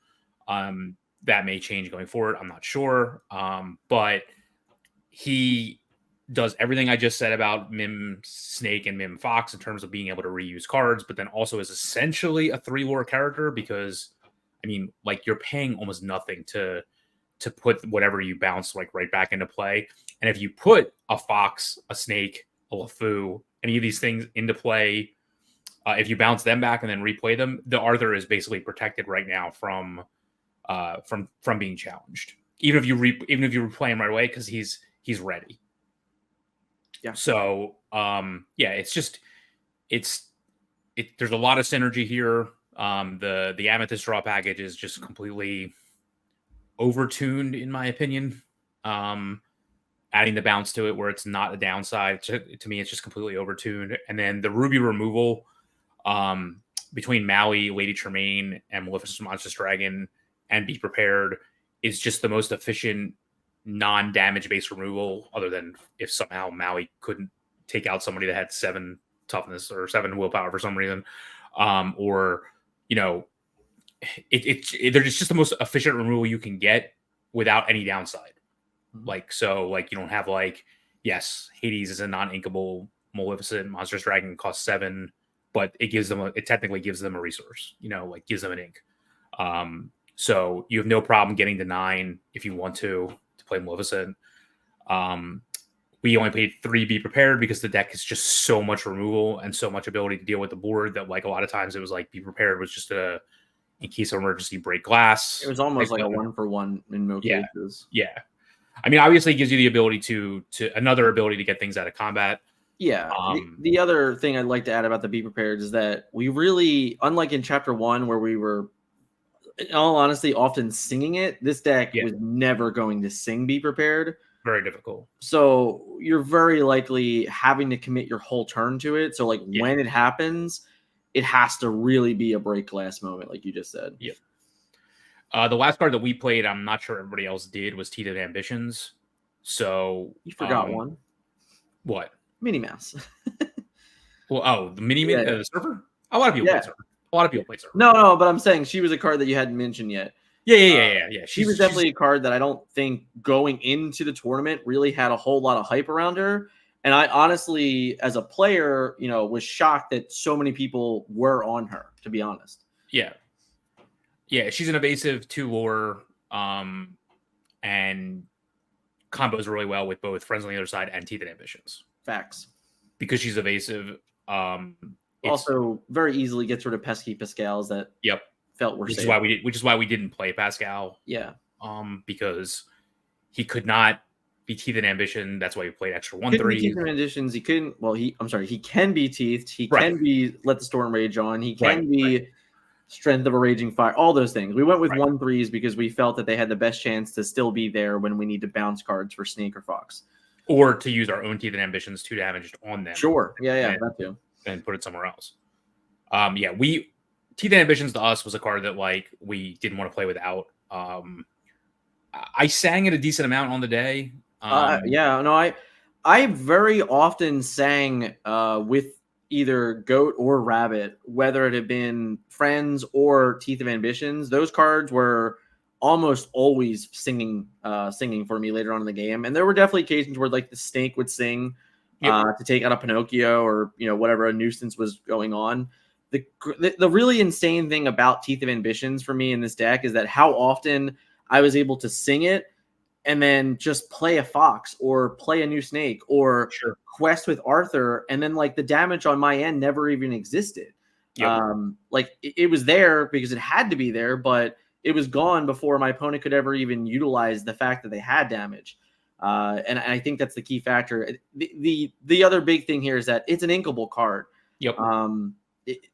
That may change going forward. I'm not sure. But he does everything I just said about Mim Snake and Mim Fox in terms of being able to reuse cards, but then also is essentially a 3-lore character because, I mean, like you're paying almost nothing to put whatever you bounce like right back into play. And if you put a Fox, a Snake, a LeFou, any of these things into play, if you bounce them back and then replay them, the Arthur is basically protected right now from being challenged. Even if you replay him right away because he's ready. Yeah. So it's just there's a lot of synergy here. The Amethyst draw package is just completely overtuned in my opinion. Adding the bounce to it where it's not a downside to me, it's just completely overtuned. And then the Ruby removal between Maui, Lady Tremaine, and Maleficent Monstrous Dragon and Be Prepared is just the most efficient non-damage based removal, other than if somehow Maui couldn't take out somebody that had 7 toughness or 7 willpower for some reason, or they're just the most efficient removal you can get without any downside. Like you don't have yes, Hades is a non-inkable Maleficent Monstrous Dragon, costs 7, but it technically gives them a resource, gives them an ink. So you have no problem getting to 9 if you want to play Maleficent. We only paid 3 Be Prepared because the deck is just so much removal and so much ability to deal with the board that a lot of times it was Be Prepared was just in case of emergency break glass. It was almost like a 1-for-1 in most cases. Yeah. I mean, obviously it gives you the ability to another ability to get things out of combat. Yeah. The other thing I'd like to add about the Be Prepared is that we really, unlike in Chapter 1 where we were, in all honesty, often singing it, this deck was never going to sing Be Prepared. Very difficult. So you're very likely having to commit your whole turn to it. So when it happens, it has to really be a break glass moment, like you just said. Yeah. The last card that we played, I'm not sure everybody else did, was Teeth of Ambitions. So you forgot one. What? Minnie Mouse. Well, the Minnie the Surfer? A lot of people play Surfer. A lot of people play Surfer. No, but I'm saying she was a card that you hadn't mentioned yet. Yeah. She was definitely a card that I don't think going into the tournament really had a whole lot of hype around her. And I honestly, as a player, was shocked that so many people were on her, to be honest. Yeah. Yeah, she's an evasive 2-lore and combos really well with both Friends on the Other Side and Teeth and Ambitions. Facts. Because she's evasive. Also, very easily gets rid of pesky Pascals that felt were safe. Which is why we didn't play Pascal. Yeah. Because he could not be Teeth and Ambition. That's why we played extra 1/3. Teeth and Ambitions. He couldn't. Well, he can be Teethed. He can be Let the Storm Rage On. He can be Strength of a Raging Fire. All those things. We went with 1/3s because we felt that they had the best chance to still be there when we need to bounce cards for Snake or Fox, or to use our own Teeth and Ambitions 2 damage on them. Sure. Yeah. That too. And put it somewhere else. Teeth and Ambitions to us was a card that we didn't want to play without. I sang it a decent amount on the day. I very often sang with either Goat or Rabbit, whether it had been Friends or Teeth of Ambitions. Those cards were almost always singing for me later on in the game, and there were definitely occasions where the Snake would sing to take out a Pinocchio or whatever a nuisance was going on. The really insane thing about Teeth of Ambitions for me in this deck is that how often I was able to sing it and then just play a Fox or play a new Snake or quest with Arthur, and then the damage on my end never even existed. It was there because it had to be there, but it was gone before my opponent could ever even utilize the fact that they had damage. And I think that's the key factor. The other big thing here is that it's an inkable card.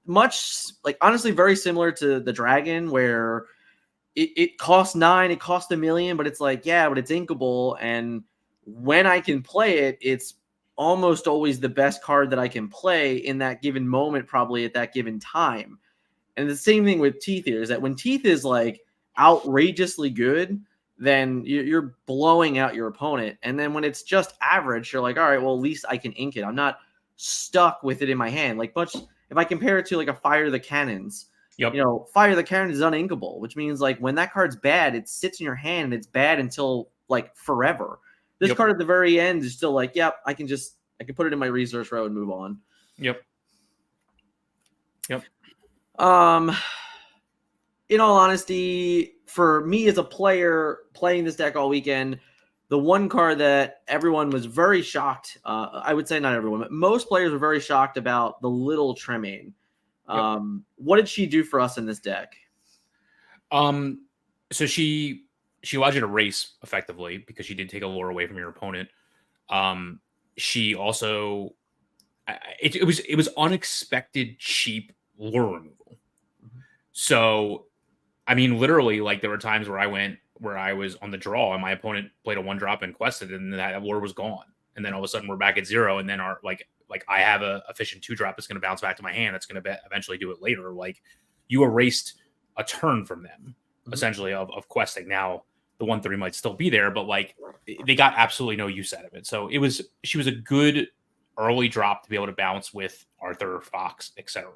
Honestly, very similar to the Dragon, where it costs 9, it costs $1 million, but it's but it's inkable. And when I can play it, it's almost always the best card that I can play in that given moment, probably at that given time. And the same thing with Teeth here is that when Teeth is outrageously good, then you're blowing out your opponent. And then when it's just average, you're all right, well, at least I can ink it. I'm not stuck with it in my hand. If I compare it to a Fire the Cannons, Fire the Cannons is uninkable, which means when that card's bad, it sits in your hand and it's bad until forever. This card at the very end is still like, yep, I can put it in my resource row and move on. Yep. In all honesty, for me as a player playing this deck all weekend, the one card that everyone was very shocked, I would say not everyone, but most players were very shocked about the Little Tremaine. What did she do for us in this deck? So she allows you to race effectively because she did take a lure away from your opponent. She also it was unexpected cheap lure removal. So I mean, literally, like there were times where I was on the draw and my opponent played a 1-drop and quested, and that lure was gone. And then all of a sudden we're back at 0, and then our like I have a efficient 2-drop that's going to bounce back to my hand. That's going to eventually do it later. Like you erased a turn from them, essentially of questing. Now the 1-3 might still be there, but like they got absolutely no use out of it. So she was a good early drop to be able to bounce with Arthur, Fox, etc.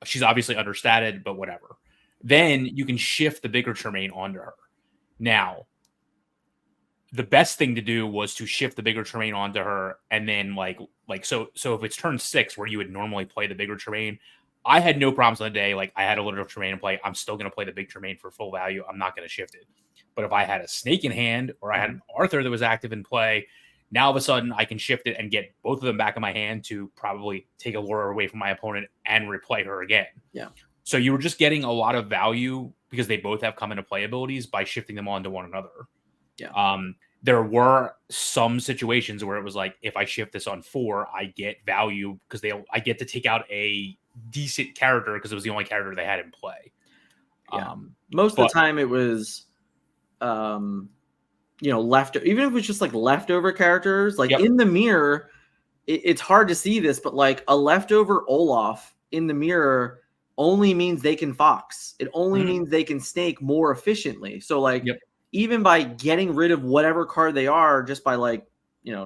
She's obviously understated, but whatever. Then you can shift the bigger Tremaine onto her. Now, the best thing to do was to shift the bigger Tremaine onto her, and then so if it's turn 6 where you would normally play the bigger Tremaine, I had no problems on the day. Like I had a little Tremaine in play. I'm still going to play the big Tremaine for full value. I'm not going to shift it. But if I had a snake in hand or I had an Arthur that was active in play, now all of a sudden I can shift it and get both of them back in my hand to probably take a lure away from my opponent and replay her again. Yeah. So you were just getting a lot of value because they both have come into play abilities by shifting them onto one another. Yeah. There were some situations where it was like, if I shift this on 4, I get value because I get to take out a decent character because it was the only character they had in play. Yeah. Most of the time it was, left, even if it was just like leftover characters, like in the mirror, it's hard to see this, but like a leftover Olaf in the mirror only means they can Fox. It only means they can snake more efficiently. So like, even by getting rid of whatever card they are, just by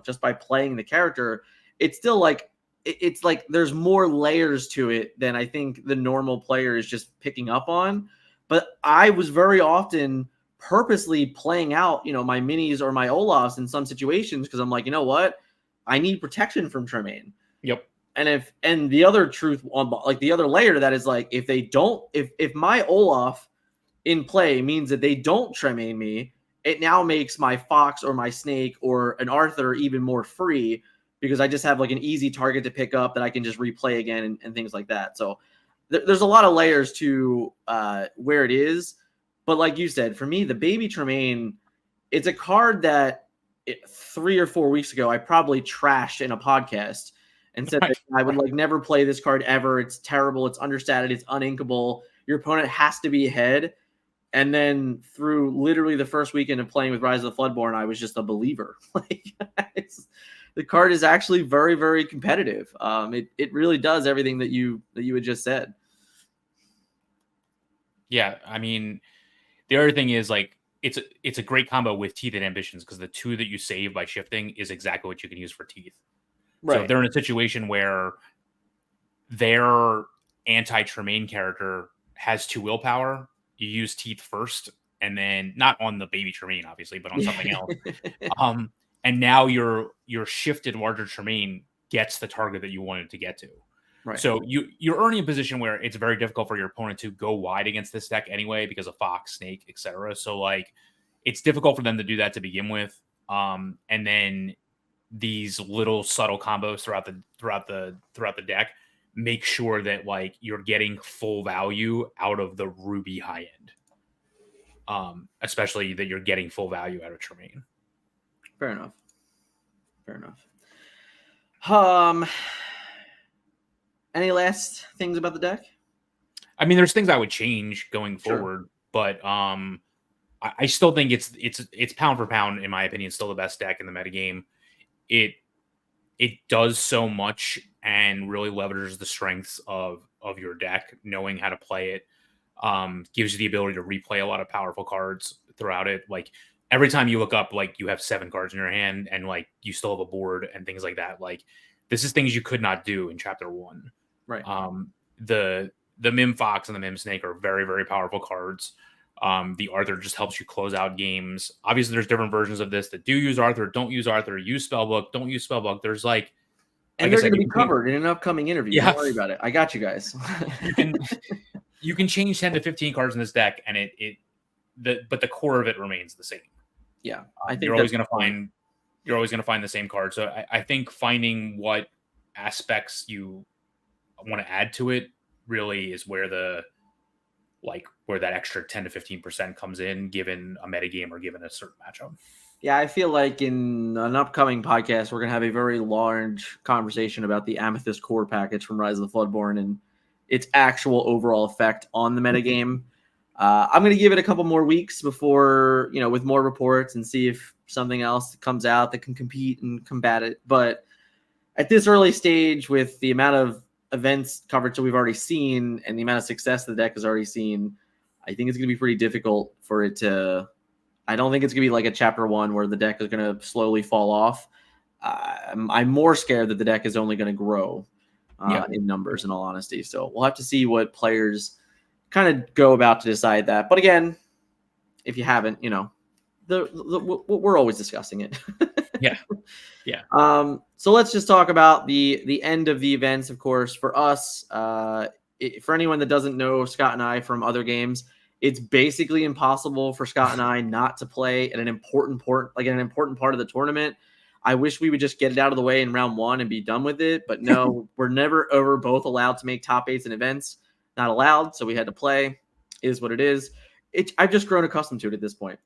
just by playing the character, it's still like, it's like there's more layers to it than I think the normal player is just picking up on. But I was very often purposely playing out, my minis or my Olafs in some situations because I'm like, you know what? I need protection from Tremaine. Yep. And the other truth on like the other layer to that is like if my Olaf in play means that they don't Tremaine me, it now makes my Fox or my Snake or an Arthur even more free because I just have like an easy target to pick up that I can just replay again and things like that. So there's a lot of layers to where it is. But like you said, for me, the Baby Tremaine, it's a card that 3 or 4 weeks ago, I probably trashed in a podcast and said that I would like never play this card ever. It's terrible. It's understated. It's uninkable. Your opponent has to be ahead. And then through literally the first weekend of playing with Rise of the Floodborn, I was just a believer. Like the card is actually very, very competitive. It really does everything that you had just said. Yeah, I mean, the other thing is like it's a great combo with Teeth and Ambitions because the 2 that you save by shifting is exactly what you can use for Teeth. Right. So if they're in a situation where their anti-Tremaine character has 2 willpower, you use Teeth first, and then not on the Baby Tremaine, obviously, but on something else. And now your shifted larger Tremaine gets the target that you wanted to get to. Right. So you're earning a position where it's very difficult for your opponent to go wide against this deck anyway because of Fox, Snake, etc. So like it's difficult for them to do that to begin with. And then these little subtle combos throughout the deck make sure that like you're getting full value out of the Ruby high end. Especially that you're getting full value out of Tremaine. Fair enough. Any last things about the deck? I mean, there's things I would change going forward, but I still think it's pound for pound, in my opinion, still the best deck in the metagame. It does so much and really leverages the strengths of your deck, knowing how to play it. Gives you the ability to replay a lot of powerful cards throughout it. Like every time you look up, like you have 7 cards in your hand and like you still have a board and things like that. Like this is things you could not do in chapter 1. Right. The Mim Fox and the Mim Snake are very, very powerful cards. The Arthur just helps you close out games. Obviously, there's different versions of this that do use Arthur, don't use Arthur, use Spellbook, don't use Spellbook. There's like they're going to be covered in an upcoming interview. Yeah. Don't worry about it. I got you guys. you can change 10 to 15 cards in this deck, and but the core of it remains the same. Yeah, I think you're always going to find the same card. So I think finding what aspects you want to add to it really is where where that extra 10 to 15% comes in, given a metagame or given a certain matchup. Yeah, I feel like in an upcoming podcast, we're going to have a very large conversation about the Amethyst core package from Rise of the Floodborn and its actual overall effect on the metagame. I'm going to give it a couple more weeks before, with more reports and see if something else comes out that can compete and combat it. But at this early stage, with the amount of events coverage that we've already seen and the amount of success the deck has already seen, I think it's going to be pretty difficult for it to... I don't think it's going to be like a chapter 1 where the deck is going to slowly fall off. I'm more scared that the deck is only going to grow in numbers, in all honesty. So we'll have to see what players kind of go about to decide that. But again, if you haven't, we're always discussing it. Yeah. So let's just talk about the end of the events. Of course, for us, for anyone that doesn't know Scott and I from other games, it's basically impossible for Scott and I not to play at an important part of the tournament. I wish we would just get it out of the way in round 1 and be done with it. But no, we're never ever both allowed to make top 8s in events. Not allowed. So we had to play. It is what it is. I've just grown accustomed to it at this point.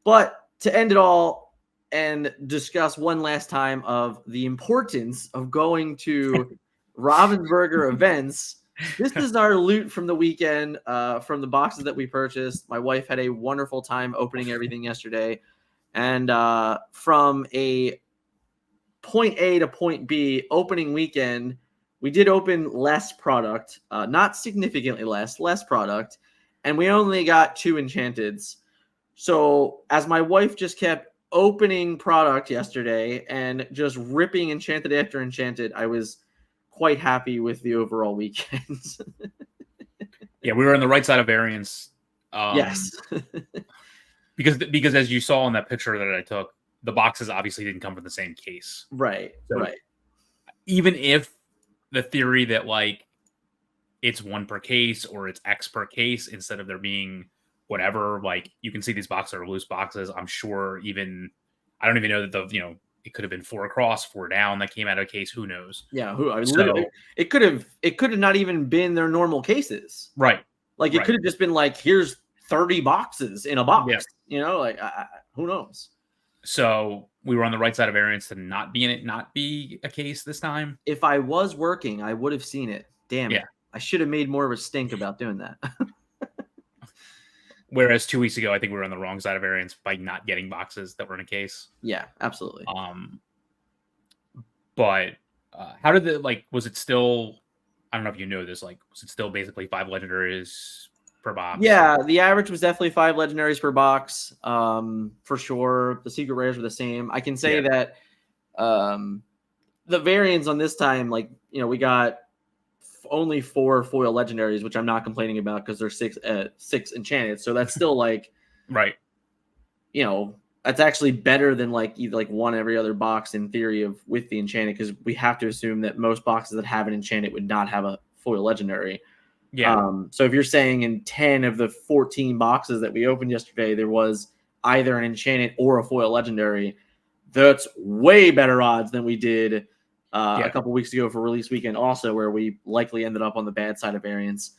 But to end it all and discuss one last time of the importance of going to Ravensburger events, this is our loot from the weekend, from the boxes that we purchased. My wife had a wonderful time opening everything yesterday. And from a point A to point B opening weekend, we did open less product, not significantly less product. And we only got 2 enchanteds. So as my wife just kept opening product yesterday and just ripping enchanted after enchanted, I was quite happy with the overall weekend. Yeah, we were on the right side of variance. Yes. because as you saw in that picture that I took, the boxes obviously didn't come from the same case. Right. So right. Even if the theory that it's 1 per case or it's X per case instead of there being whatever, you can see these boxes are loose boxes. I'm sure I don't even know that it could have been 4 across, 4 down that came out of a case. Who knows? Yeah, it could have not even been their normal cases. Right. It could have just been here's 30 boxes in a box. Yeah. Who knows? So we were on the right side of variance to not be a case this time. If I was working, I would have seen it. Damn it. I should have made more of a stink about doing that. Whereas 2 weeks ago, I think we were on the wrong side of variance by not getting boxes that were in a case. Yeah, absolutely. But how did was it still, I don't know if you know this, was it still basically 5 legendaries per box? Yeah, the average was definitely 5 legendaries per box. For sure. The secret rares were the same. I can say that the variants on this time, we got only 4 foil legendaries, which I'm not complaining about because there's 6 enchanted. So that's still right. That's actually better than either 1 every other box in theory with the enchanted, because we have to assume that most boxes that have an enchanted would not have a foil legendary. Yeah. So if you're saying in 10 of the 14 boxes that we opened yesterday, there was either an enchanted or a foil legendary, that's way better odds than we did a couple weeks ago for release weekend also, where we likely ended up on the bad side of variance.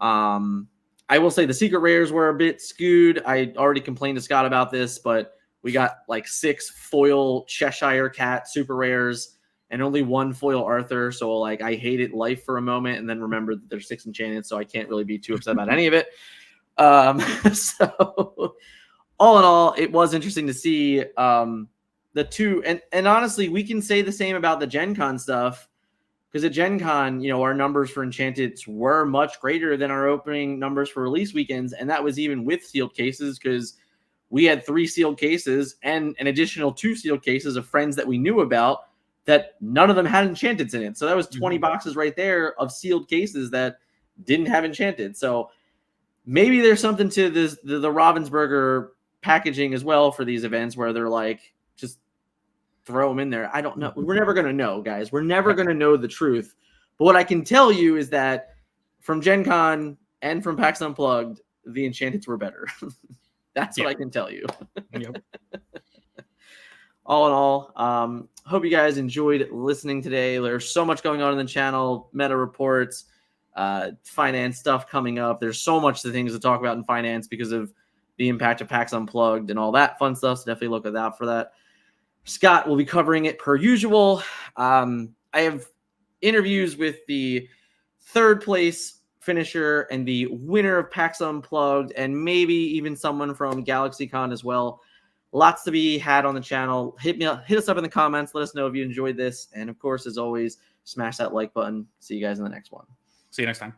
I will say the secret rares were a bit skewed. I already complained to Scott about this, but we got 6 foil Cheshire Cat super rares and only 1 foil Arthur. So I hated life for a moment and then remembered that there's 6 enchanted, so I can't really be too upset about any of it. So all in all, it was interesting to see the 2, and honestly, we can say the same about the Gen Con stuff, because at Gen Con, our numbers for enchanted were much greater than our opening numbers for release weekends, and that was even with sealed cases, because we had 3 sealed cases and an additional 2 sealed cases of friends that we knew about that none of them had enchanteds in it. So that was 20 boxes right there of sealed cases that didn't have enchanted. So maybe there's something to this the Ravensburger packaging as well for these events where they're like, just throw them in there. I don't know. We're never going to know, guys. We're never going to know the truth. But what I can tell you is that from Gen Con and from PAX Unplugged, the Enchanteds were better. That's what I can tell you. Yep. All in all, hope you guys enjoyed listening today. There's so much going on in the channel, meta reports, finance stuff coming up. There's so much things to talk about in finance because of the impact of PAX Unplugged and all that fun stuff. So definitely look out for that. Scott will be covering it per usual. I have interviews with the third place finisher and the winner of PAX Unplugged, and maybe even someone from GalaxyCon as well. Lots to be had on the channel. Hit us up in the comments. Let us know if you enjoyed this. And of course, as always, smash that like button. See you guys in the next one. See you next time.